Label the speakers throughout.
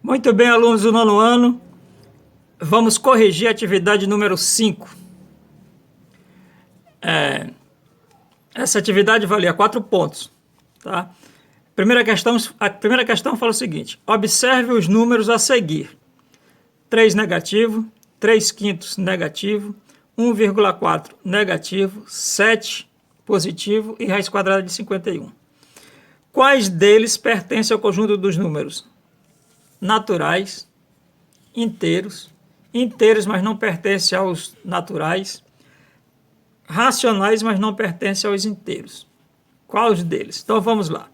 Speaker 1: Muito bem, alunos do nono ano, vamos corrigir a atividade número 5. Essa atividade valia 4 pontos. Tá? A primeira questão fala o seguinte: observe os números a seguir. 3 negativo, 3 quintos negativo, 1,4 negativo, 7 positivo e raiz quadrada de 51. Quais deles pertencem ao conjunto dos números naturais, inteiros, mas não pertencem aos naturais, racionais, mas não pertencem aos inteiros? Quais deles? Então vamos lá.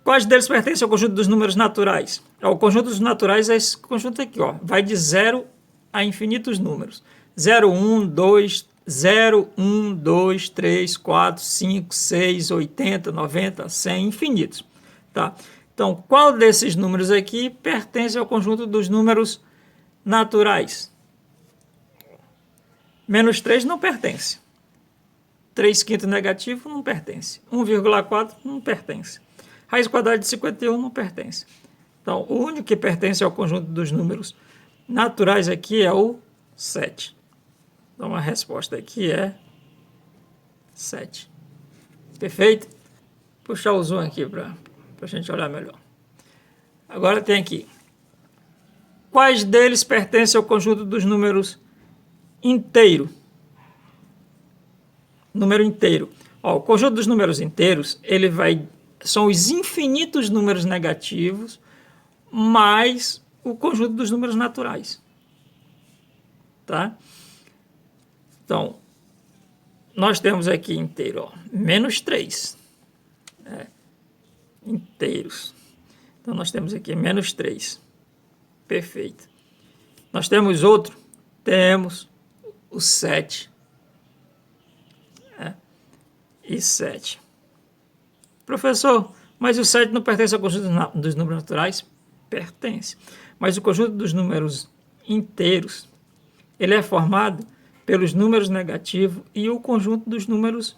Speaker 1: Quais deles pertencem ao conjunto dos números naturais? O conjunto dos naturais é esse conjunto aqui, ó. Vai de 0 a infinitos números. 0, 1, 2, 0, 1, 2, 3, 4, 5, 6, 80, 90, 100, infinitos. Tá? Então, qual desses números aqui pertence ao conjunto dos números naturais? Menos 3 não pertence. 3 quintos negativo não pertence. 1,4 não pertence. Raiz quadrada de 51 não pertence. Então, o único que pertence ao conjunto dos números naturais aqui é o 7. Então, a resposta aqui é 7. Perfeito? Vou puxar o zoom aqui para a gente olhar melhor. Agora tem aqui. Quais deles pertencem ao conjunto dos números inteiro? Número inteiro. Ó, o conjunto dos números inteiros, são os infinitos números negativos mais o conjunto dos números naturais. Tá? Então, nós temos aqui inteiro, ó, menos 3. Inteiros. Então, nós temos aqui menos 3. Perfeito. Nós temos outro? Temos o 7. E 7. Professor, mas o 7 não pertence ao conjunto dos números naturais? Pertence. Mas o conjunto dos números inteiros, ele é formado pelos números negativos e o conjunto dos números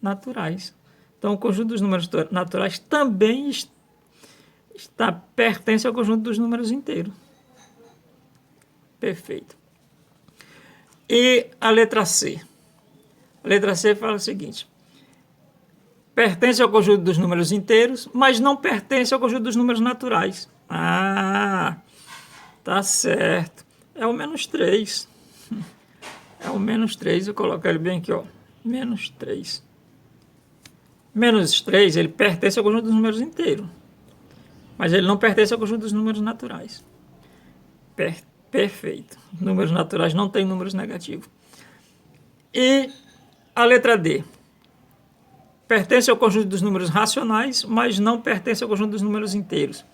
Speaker 1: naturais. Então, o conjunto dos números naturais também pertence ao conjunto dos números inteiros. Perfeito. E a letra C? A letra C fala o seguinte: pertence ao conjunto dos números inteiros, mas não pertence ao conjunto dos números naturais. Ah, tá certo. É o menos 3. É o menos 3, eu coloco ele bem aqui, ó. Menos 3. Menos 3, ele pertence ao conjunto dos números inteiros. Mas ele não pertence ao conjunto dos números naturais. Perfeito. Números naturais não têm números negativos. E a letra D? Pertence ao conjunto dos números racionais, mas não pertence ao conjunto dos números inteiros.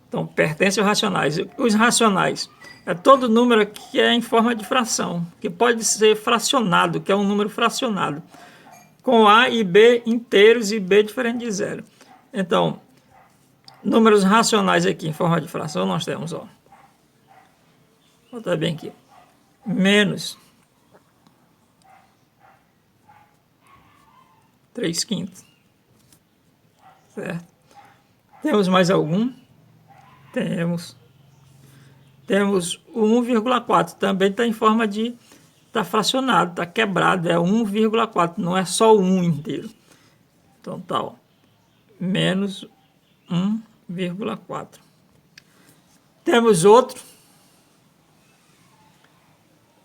Speaker 1: Então, pertence aos racionais. Os racionais é todo número que é em forma de fração, que pode ser fracionado, que é um número fracionado, com A e B inteiros e B diferente de zero. Então, números racionais aqui em forma de fração nós temos, ó. Vou botar bem aqui. Menos 3 quintos. Certo? Temos mais algum? Temos. Temos o 1,4. Também está em forma de... Está fracionado, está quebrado. É 1,4. Não é só o 1 inteiro. Então tá, ó. Menos 1,4. Temos outro.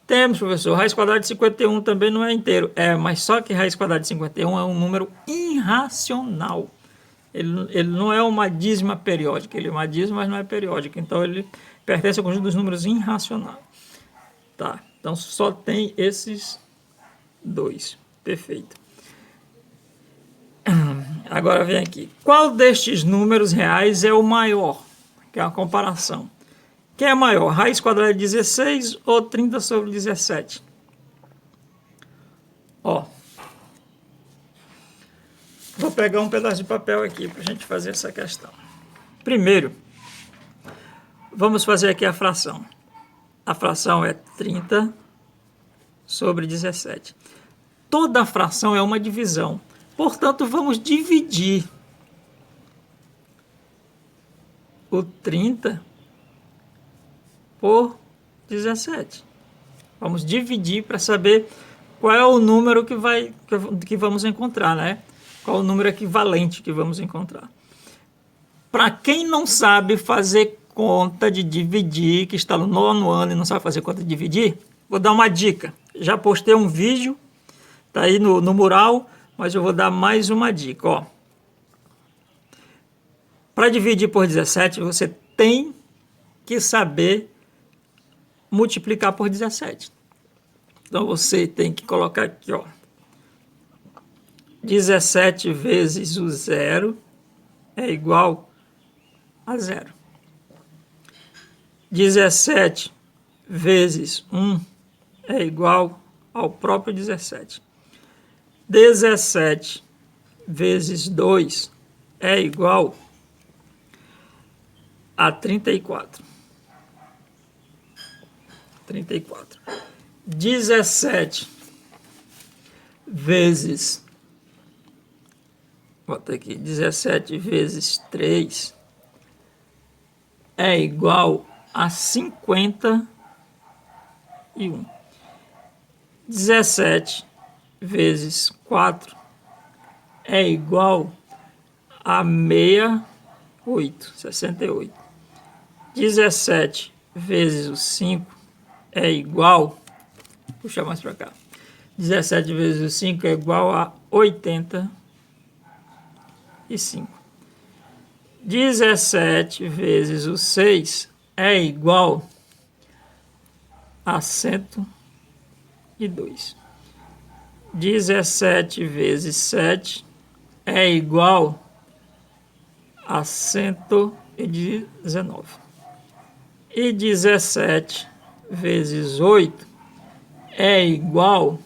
Speaker 1: Temos, professor, raiz quadrada de 51 também não é inteiro. Mas só que raiz quadrada de 51 é um número irracional. Ele não é uma dízima periódica. Ele é uma dízima, mas não é periódica. Então, ele pertence ao conjunto dos números irracionais. Tá, então só tem esses dois. Perfeito. Agora vem aqui. Qual destes números reais é o maior? Que é uma comparação. Quem é maior, raiz quadrada de 16 ou 30 sobre 17? Ó. Vou pegar um pedaço de papel aqui para a gente fazer essa questão. Primeiro, vamos fazer aqui a fração. A fração é 30 sobre 17. Toda fração é uma divisão. Portanto, vamos dividir o 30 por 17. Vamos dividir para saber qual é o número que vamos encontrar, né? Qual é o número equivalente que vamos encontrar. Para quem não sabe fazer conta de dividir, que está no 9º ano e não sabe fazer conta de dividir, vou dar uma dica. Já postei um vídeo, tá aí no mural, mas eu vou dar mais uma dica, ó. Para dividir por 17, você tem que saber multiplicar por 17. Então você tem que colocar aqui, ó. 17 vezes o 0 é igual a 0. 17 vezes 1 é igual ao próprio 17. 17 vezes 2 é igual a 34. 34. 17 vezes... Bota aqui. 17 vezes 3 é igual a 51. 17 vezes 4 é igual a 68. 17 vezes o 5 é igual... Puxa mais para cá. 17 vezes o 5 é igual a 85. 17 vezes o 6 é igual a 102. 17 vezes 7 é igual a 119. E 17 vezes 8 é igual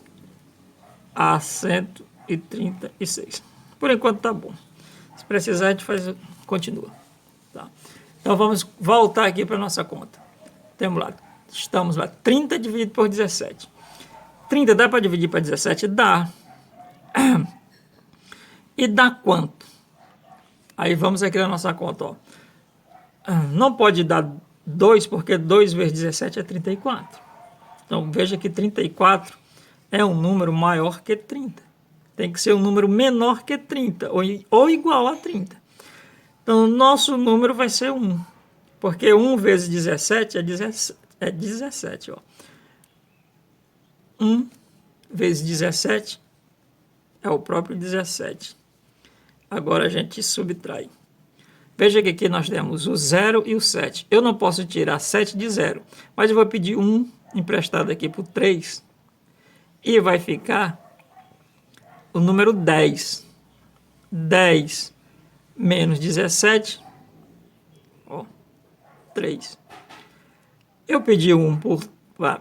Speaker 1: a 136. Por enquanto tá bom. Se precisar, a gente continua. Tá? Então vamos voltar aqui para nossa conta. Temos lá, estamos lá, 30 dividido por 17. 30 dá para dividir para 17? Dá. E dá quanto? Aí vamos aqui na nossa conta, ó. Não pode dar 2, porque 2 vezes 17 é 34. Então veja que 34 é um número maior que 30. Tem que ser um número menor que 30, ou igual a 30. Então, o nosso número vai ser 1. Porque 1 vezes 17 é 17. Ó. 1 vezes 17 é o próprio 17. Agora a gente subtrai. Veja que aqui nós temos o 0 e o 7. Eu não posso tirar 7 de 0, mas eu vou pedir 1 emprestado aqui por 3. E vai ficar o número 10. 10 menos 17, ó, 3. Eu pedi 1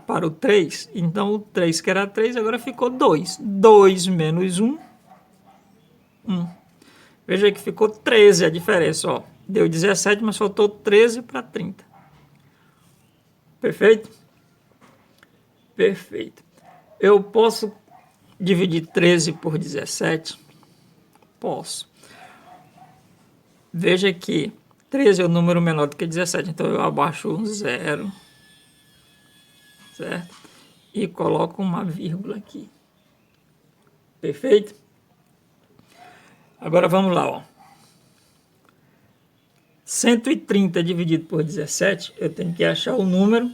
Speaker 1: para o 3, então o 3 que era 3 agora ficou 2. 2 menos 1, 1. Veja que ficou 13 a diferença, ó. Deu 17, mas faltou 13 para 30. Perfeito? Perfeito. Eu posso dividir 13 por 17? Posso. Veja que 13 é o número menor do que 17, então eu abaixo um 0, certo? E coloco uma vírgula aqui. Perfeito? Agora vamos lá, ó. 130 dividido por 17, eu tenho que achar o número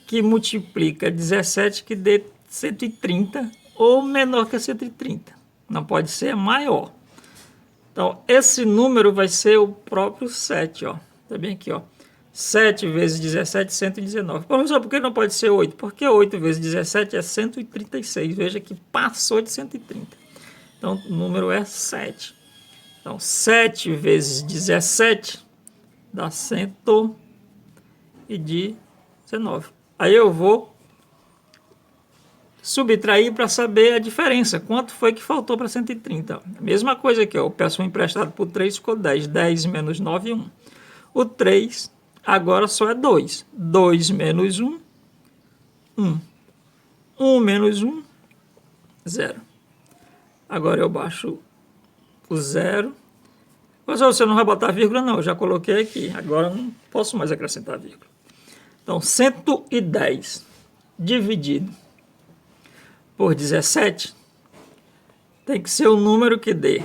Speaker 1: que multiplica 17 que dê 130 ou menor que 130. Não pode ser maior. Então, esse número vai ser o próprio 7, ó. Tá bem aqui, ó. 7 vezes 17, 119. Professor, por que não pode ser 8? Porque 8 vezes 17 é 136. Veja que passou de 130. Então, o número é 7. Então, 7 vezes 17 dá 119. Aí eu vou subtrair para saber a diferença. Quanto foi que faltou para 130? Mesma coisa aqui, ó. Eu peço um emprestado por 3, ficou 10. 10 menos 9, 1. O 3 agora só é 2. 2 menos 1, 1. 1 menos 1, 0. Agora eu baixo o 0. Mas você não vai botar vírgula, não. Eu já coloquei aqui. Agora não posso mais acrescentar vírgula. Então, 110 dividido por 17 tem que ser o número que dê.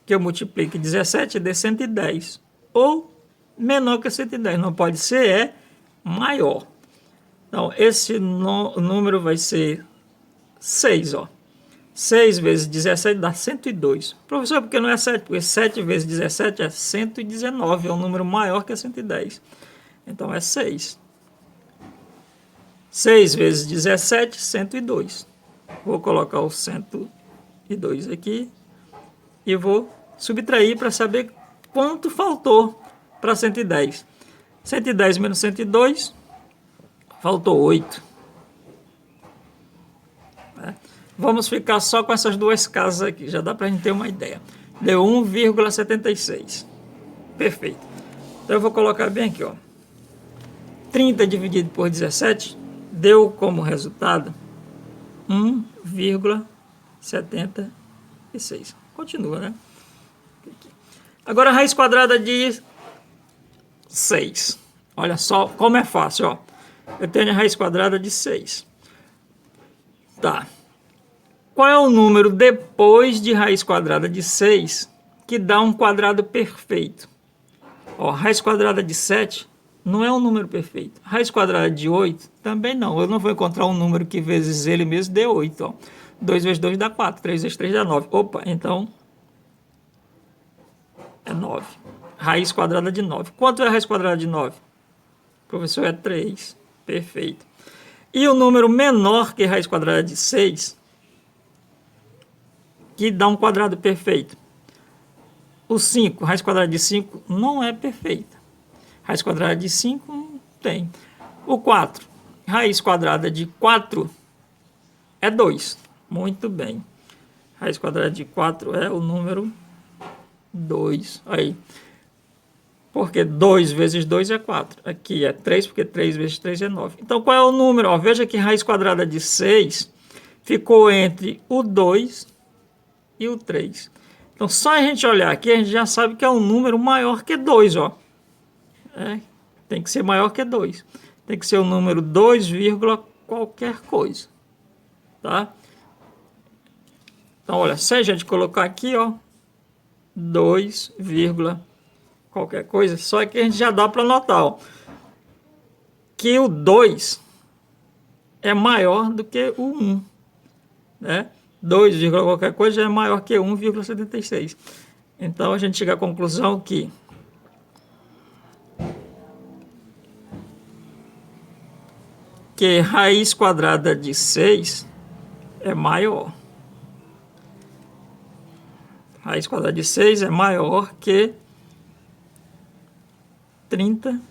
Speaker 1: Que eu multiplique 17 e dê 110. Ou menor que 110. Não pode ser, é maior. Então, esse número vai ser 6, ó. 6 vezes 17 dá 102. Professor, por que não é 7? Porque 7 vezes 17 é 119, é um número maior que 110. Então é 6. 6 vezes 17, 102. Vou colocar o 102 aqui e vou subtrair para saber quanto faltou para 110. 110 menos 102, faltou 8. Vamos ficar só com essas duas casas aqui, já dá para a gente ter uma ideia. Deu 1,76. Perfeito. Então eu vou colocar bem aqui, ó. 30 dividido por 17 deu como resultado 1,76. Continua, né? Agora a raiz quadrada de 6. Olha só como é fácil, ó. Eu tenho a raiz quadrada de 6. Tá. Qual é o número depois de raiz quadrada de 6 que dá um quadrado perfeito? Ó, raiz quadrada de 7 não é um número perfeito. Raiz quadrada de 8 também não. Eu não vou encontrar um número que vezes ele mesmo dê 8. Ó. 2 vezes 2 dá 4, 3 vezes 3 dá 9. Opa, então é 9. Raiz quadrada de 9. Quanto é a raiz quadrada de 9? Professor, é 3. Perfeito. E o número menor que raiz quadrada de 6... que dá um quadrado perfeito. O 5, raiz quadrada de 5, não é perfeita. Raiz quadrada de 5 não tem. O 4, raiz quadrada de 4 é 2. Muito bem. Raiz quadrada de 4 é o número 2. Aí. Porque 2 vezes 2 é 4. Aqui é 3, porque 3 vezes 3 é 9. Então, qual é o número? Ó, veja que raiz quadrada de 6 ficou entre o 2 e o 3. Então, só a gente olhar aqui, a gente já sabe que é um número maior que 2, ó. Tem que ser maior que 2. Tem que ser o número 2, qualquer coisa. Tá? Então, olha, se a gente colocar aqui, ó, 2, qualquer coisa, só que a gente já dá para notar, ó, que o 2 é maior do que o 1, né? 2, qualquer coisa é maior que 1,76. Então, a gente chega à conclusão que raiz quadrada de 6 é maior. Raiz quadrada de 6 é maior que 30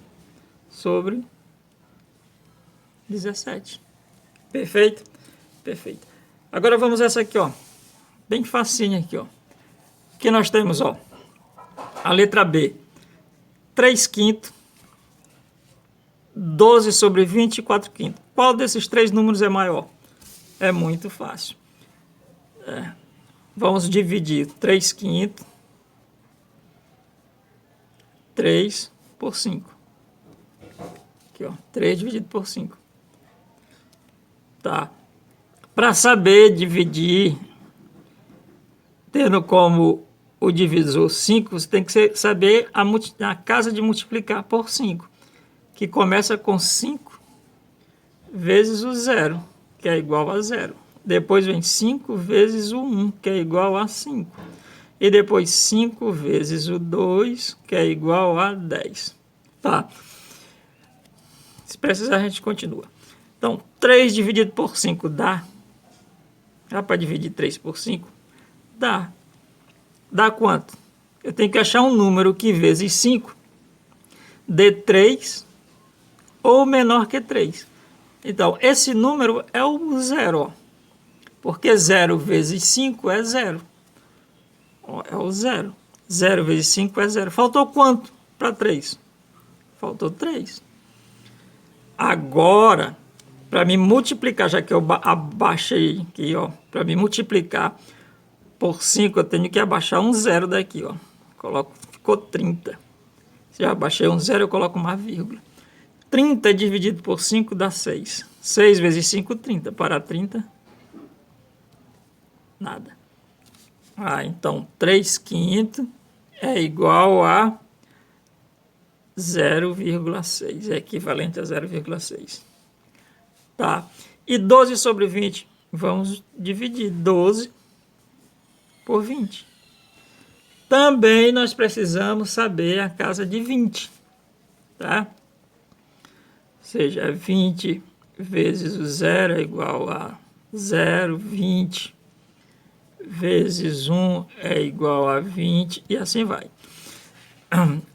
Speaker 1: sobre 17. Perfeito? Perfeito. Agora vamos essa aqui, ó. Bem facinho aqui, ó. Que nós temos, ó. A letra B. 3/5, 12 sobre 20 e 4/5. Qual desses três números é maior? É muito fácil. Vamos dividir 3/5, 3 por 5. Aqui, ó. 3 dividido por 5. Tá. Para saber dividir, tendo como o divisor 5, você tem que saber a casa de multiplicar por 5, que começa com 5 vezes o 0, que é igual a 0. Depois vem 5 vezes o 1, que é igual a 5. E depois 5 vezes o 2, que é igual a 10. Tá. Se precisar, a gente continua. Então, 3 dividido por 5 dá. Dá para dividir 3 por 5? Dá. Dá quanto? Eu tenho que achar um número que vezes 5 dê 3 ou menor que 3. Então, esse número é o 0, ó. Porque 0 vezes 5 é 0. Ó, é o 0. 0 vezes 5 é 0. Faltou quanto para 3? Faltou 3. Agora, para me multiplicar, já que eu abaixei aqui, ó, para me multiplicar por 5, eu tenho que abaixar um 0 daqui, ó. ficou 30. Se eu abaixei um zero, eu coloco uma vírgula. 30 dividido por 5 dá 6. 6 vezes 5, 30. Para 30, nada. Então 3/5 é igual a 0,6. É equivalente a 0,6. Tá? E 12 sobre 20, vamos dividir 12 por 20. Também nós precisamos saber a casa de 20. Tá? Ou seja, 20 vezes o 0 é igual a 0, 20 vezes 1 é igual a 20 e assim vai.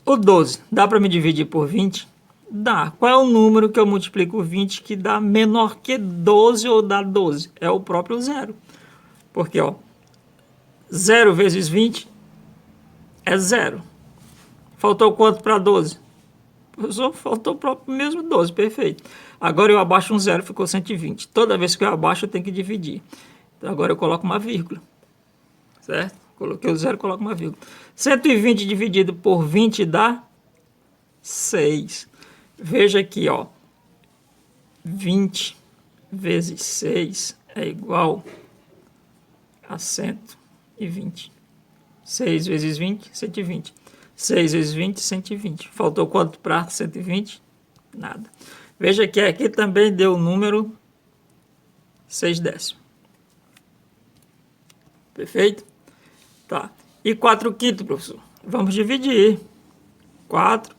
Speaker 1: O 12, dá para me dividir por 20? Dá. Qual é o número que eu multiplico 20 que dá menor que 12 ou dá 12? É o próprio zero. Porque, 0 vezes 20 é 0. Faltou quanto para 12? Só faltou o próprio mesmo 12, perfeito. Agora eu abaixo um zero, ficou 120. Toda vez que eu abaixo, eu tenho que dividir. Então agora eu coloco uma vírgula. Certo? Coloquei o zero, coloco uma vírgula. 120 dividido por 20 dá 6. Veja aqui, 20 vezes 6 é igual a 120. 6 vezes 20, 120. 6 vezes 20, 120. Faltou quanto para 120? Nada. Veja que aqui também deu o número 6 décimos. Perfeito? Tá. E 4/5, professor? Vamos dividir. 4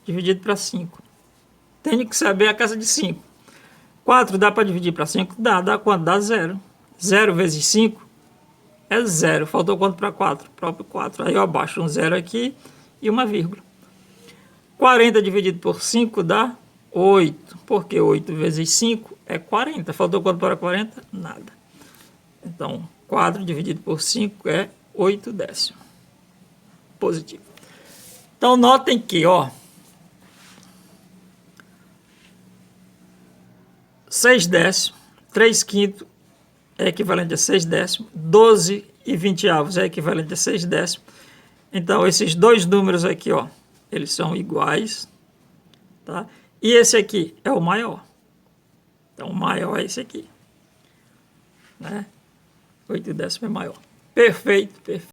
Speaker 1: dividido para 5. Tenho que saber a casa de 5. 4 dá para dividir para 5? Dá. Dá quanto? Dá 0. 0 vezes 5 é 0. Faltou quanto para 4? Próprio 4. Aí eu abaixo um 0 aqui e uma vírgula. 40 dividido por 5 dá 8. Porque 8 vezes 5 é 40. Faltou quanto para 40? Nada. Então, 4 dividido por 5 é 8 décimos. Positivo. Então, notem que, 6 décimos, 3/5 é equivalente a 6 décimos, 12 e 20avos é equivalente a 6 décimos. Então, esses dois números aqui, eles são iguais, tá? E esse aqui é o maior. Então, o maior é esse aqui, né? 8 décimos é maior. Perfeito, perfeito.